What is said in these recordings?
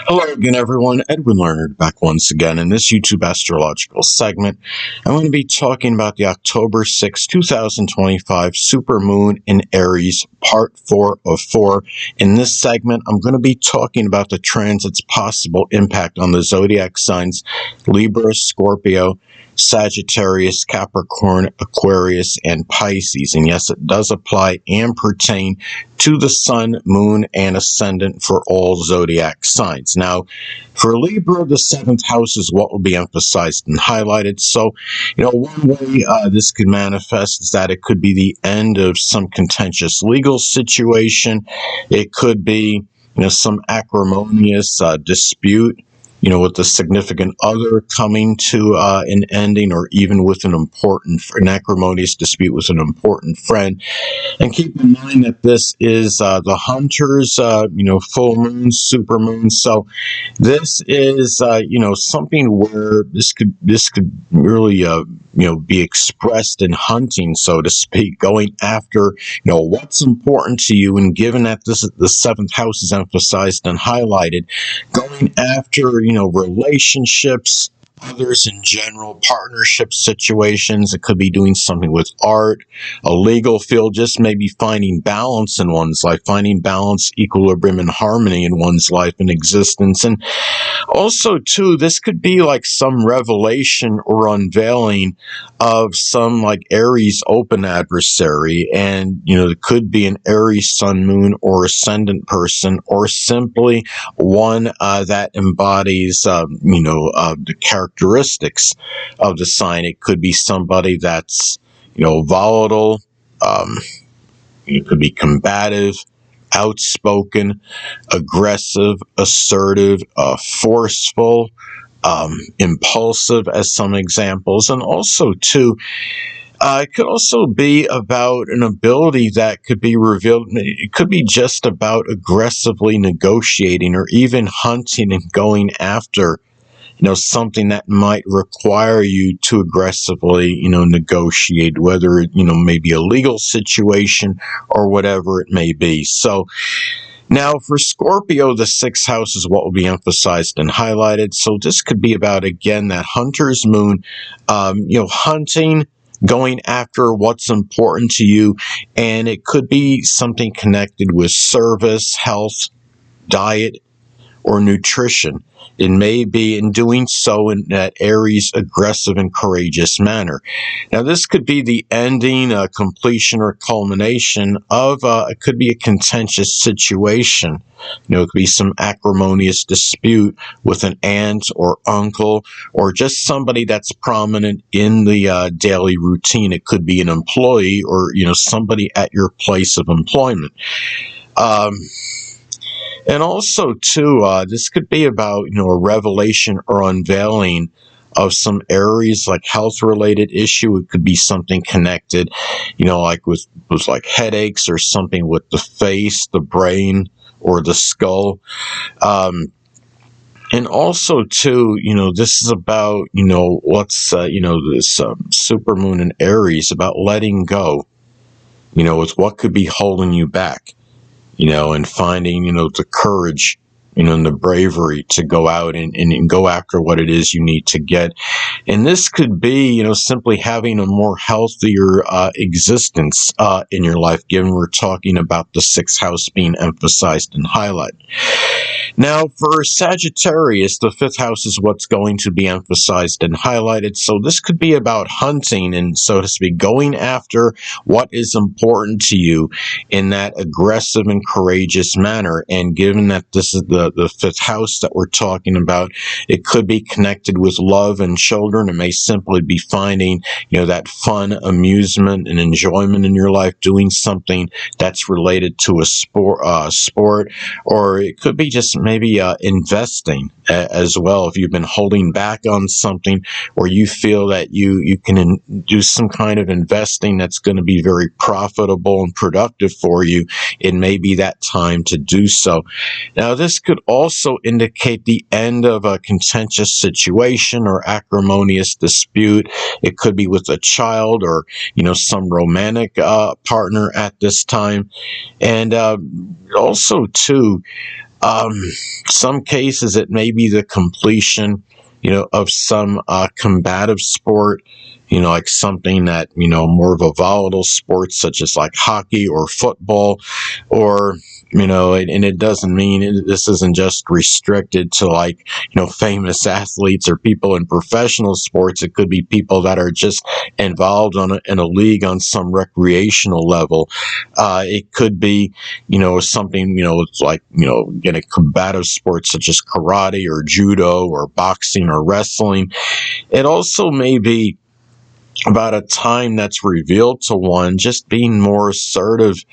Hello again, everyone. Edwin Learnard back once again in this YouTube astrological segment. I'm going to be talking about the October 6, 2025 Supermoon in Aries, part 4 of 4. In this segment, I'm going to be talking about the transit's possible impact on the zodiac signs Libra, Scorpio, Sagittarius, Capricorn, Aquarius, and Pisces. And yes, it does apply and pertain to the sun, moon, and ascendant for all zodiac signs. Now, for Libra, the seventh house is what will be emphasized and highlighted. So, one way this could manifest is that it could be the end of some contentious legal situation. It could be, some acrimonious dispute, with the significant other coming to an ending, or even with an acrimonious dispute with an important friend. And keep in mind that this is the Hunter's, full moon, super moon. So this is, something where this could really, be expressed in hunting, so to speak, going after, what's important to you. And given that the seventh house is emphasized and highlighted, going after, relationships, others in general, partnership situations. It could be doing something with art, a legal field, just maybe finding balance in one's life, finding balance, equilibrium, and harmony in one's life and existence. And also, too, this could be like some revelation or unveiling of some like Aries open adversary. And, it could be an Aries sun, moon, or ascendant person, or simply one that embodies, the characteristics of the sign. It could be somebody that's, volatile. It could be combative, outspoken, aggressive, assertive, forceful, impulsive, as some examples. And also, too, it could also be about an ability that could be revealed. It could be just about aggressively negotiating or even hunting and going after, something that might require you to aggressively, negotiate, whether, maybe a legal situation or whatever it may be. So now for Scorpio, the sixth house is what will be emphasized and highlighted. So this could be about, again, that hunter's moon, hunting, going after what's important to you. And it could be something connected with service, health, diet, or nutrition. It may be in doing so in that Aries aggressive and courageous manner. Now, this could be the ending, completion, or culmination of, it could be a contentious situation. It could be some acrimonious dispute with an aunt or uncle, or just somebody that's prominent in the daily routine. It could be an employee or, somebody at your place of employment. And also, too, this could be about, a revelation or unveiling of some Aries, like health-related issue. It could be something connected, like with like headaches, or something with the face, the brain, or the skull. And also, too, this is about, what's, this supermoon in Aries, about letting go, with what could be holding you back. And finding, the courage, and the bravery to go out and go after what it is you need to get. And this could be, simply having a more healthier existence in your life, given we're talking about the sixth house being emphasized and highlighted. Now, for Sagittarius, the fifth house is what's going to be emphasized and highlighted. So this could be about hunting and, so to speak, going after what is important to you in that aggressive and courageous manner. And given that this is the fifth house that we're talking about, it could be connected with love and children. It may simply be finding, that fun, amusement, and enjoyment in your life, doing something that's related to a sport, or it could be just maybe investing as well. If you've been holding back on something, or you feel that you can do some kind of investing that's going to be very profitable and productive for you, it may be that time to do so. Now, this could also indicate the end of a contentious situation or acrimonious dispute. It could be with a child or, some romantic partner at this time. And also, too, Some cases it may be the completion, of some combative sport, like something that, more of a volatile sport, such as like hockey or football, or, and it doesn't mean this isn't just restricted to like, famous athletes or people in professional sports. It could be people that are just involved in a league on some recreational level. It could be, something, it's like, in a combative sport such as karate or judo or boxing or wrestling. It also may be about a time that's revealed to one just being more assertive,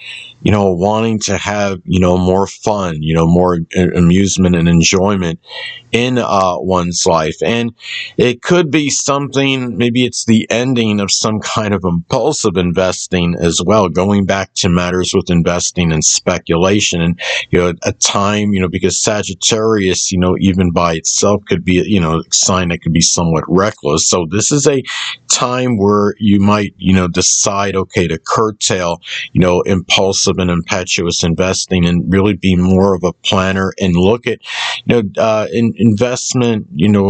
wanting to have, more fun, more amusement and enjoyment in one's life. And it could be something, maybe it's the ending of some kind of impulsive investing as well, going back to matters with investing and speculation. And, a time, because Sagittarius, even by itself could be, a sign that could be somewhat reckless. So this is a time where you might, decide, okay, to curtail, impulsive and impetuous investing and really be more of a planner and look at, investment,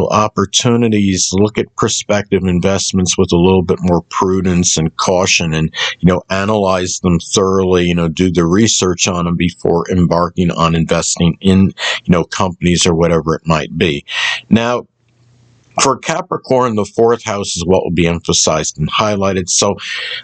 opportunities, look at prospective investments with a little bit more prudence and caution and, analyze them thoroughly, do the research on them before embarking on investing in, companies or whatever it might be. Now, for Capricorn, the fourth house is what will be emphasized and highlighted. So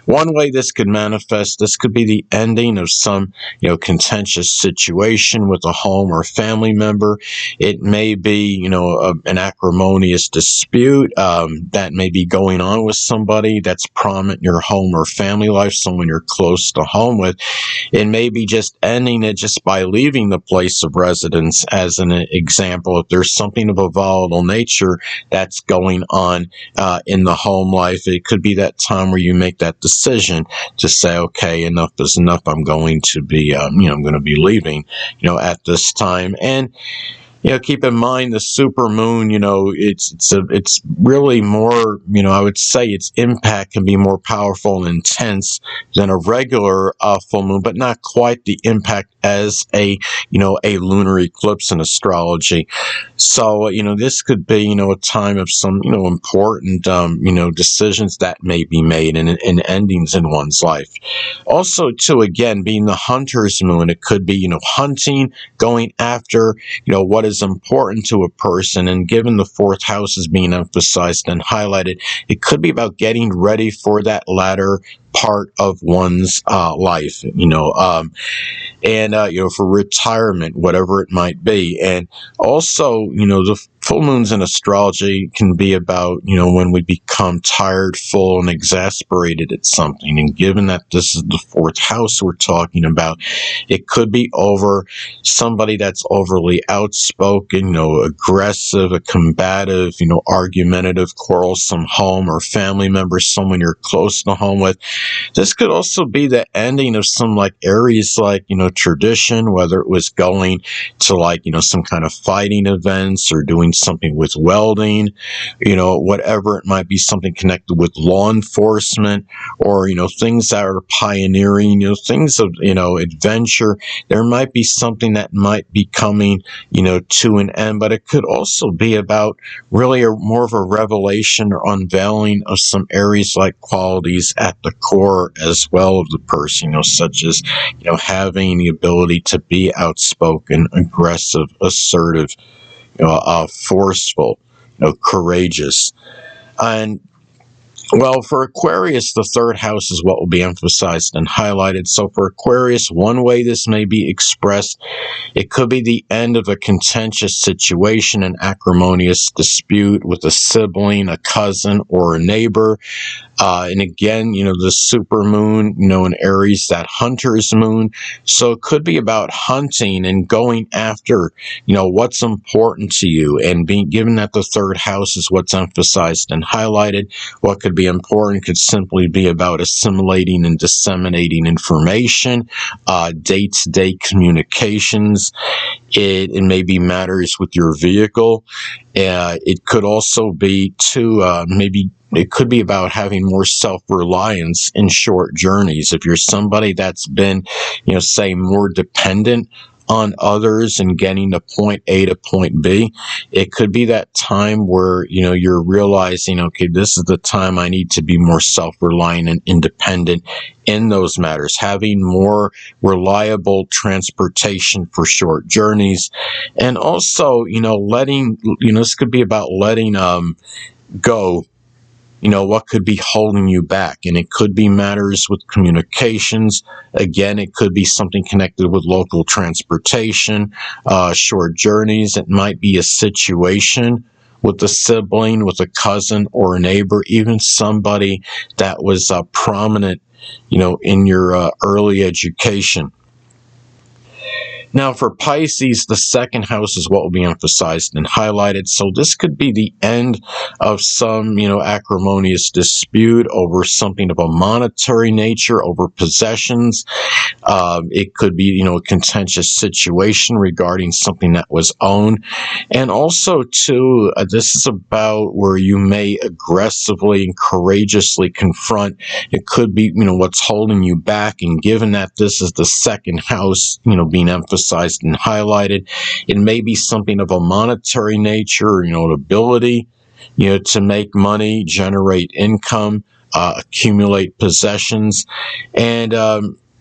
one way this could manifest, this could be the ending of some, contentious situation with a home or family member. It may be, an acrimonious dispute that may be going on with somebody that's prominent in your home or family life, someone you're close to home with. It may be just ending it just by leaving the place of residence, as an example. If there's something of a volatile nature that's going on in the home life, it could be that time where you make that decision to say, okay, enough is enough. I'm going to be, I'm going to be leaving, at this time. And keep in mind the supermoon, it's really more, I would say its impact can be more powerful and intense than a regular full moon, but not quite the impact as a lunar eclipse in astrology. So, this could be, a time of some, important, decisions that may be made and endings in one's life. Also, too, again, being the hunter's moon, it could be, hunting, going after, what is important to a person. And given the fourth house is being emphasized and highlighted, it could be about getting ready for that latter part of one's life, and for retirement, whatever it might be. And also, the full moons in astrology can be about, when we become tired, full, and exasperated at something. And given that this is the fourth house we're talking about, it could be over somebody that's overly outspoken, aggressive, a combative, argumentative, quarrelsome home or family member, someone you're close to home with. This could also be the ending of some like Aries, like, tradition, whether it was going to like, some kind of fighting events or doing something with welding, whatever it might be, something connected with law enforcement or, things that are pioneering, things of, adventure. There might be something that might be coming, to an end, but it could also be about really more of a revelation or unveiling of some Aries-like qualities at the core as well of the person, such as, having the ability to be outspoken, aggressive, assertive, forceful, courageous. And well, for Aquarius, the third house is what will be emphasized and highlighted. So for Aquarius, one way this may be expressed, it could be the end of a contentious situation, an acrimonious dispute with a sibling, a cousin, or a neighbor. And again, the supermoon, in Aries, that hunter's moon. So it could be about hunting and going after, what's important to you. And being given that the third house is what's emphasized and highlighted, what could be important could simply be about assimilating and disseminating information, day-to-day communications. It may be matters with your vehicle. It could also be maybe it could be about having more self-reliance in short journeys. If you're somebody that's been, say, more dependent on others and getting to point A to point B. It could be that time where, you're realizing, okay, this is the time I need to be more self-reliant and independent in those matters, having more reliable transportation for short journeys. And also, letting, this could be about letting go what could be holding you back. And it could be matters with communications. Again, it could be something connected with local transportation, short journeys. It might be a situation with a sibling, with a cousin or a neighbor, even somebody that was prominent, in your early education. Now, for Pisces, the second house is what will be emphasized and highlighted. So this could be the end of some, acrimonious dispute over something of a monetary nature, over possessions. It could be, a contentious situation regarding something that was owned. And also, too, this is about where you may aggressively and courageously confront. It could be, what's holding you back. And given that this is the second house, being emphasized and highlighted, it may be something of a monetary nature, an ability, to make money, generate income, accumulate possessions, and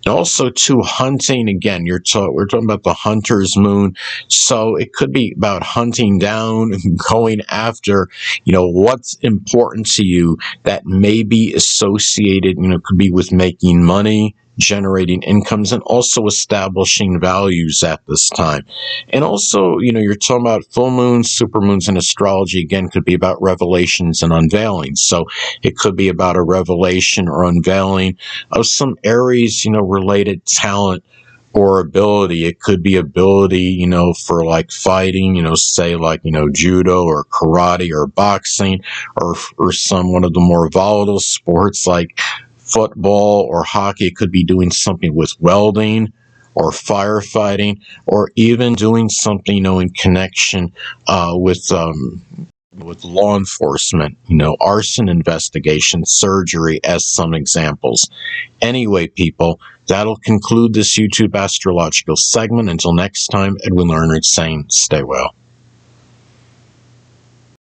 also to hunting. Again, we're talking about the hunter's moon, so it could be about hunting down and going after, what's important to you that may be associated, could be with making money, generating incomes, and also establishing values at this time. And also, you're talking about full moons, supermoons in astrology, again, could be about revelations and unveilings. So it could be about a revelation or unveiling of some Aries, related talent or ability. It could be ability, for like fighting, say like, judo or karate or boxing, or some one of the more volatile sports like football or hockey. It could be doing something with welding or firefighting, or even doing something, in connection with law enforcement, arson investigation, surgery, as some examples. Anyway, people, that'll conclude this YouTube astrological segment. Until next time, Edwin Learnard saying, stay well.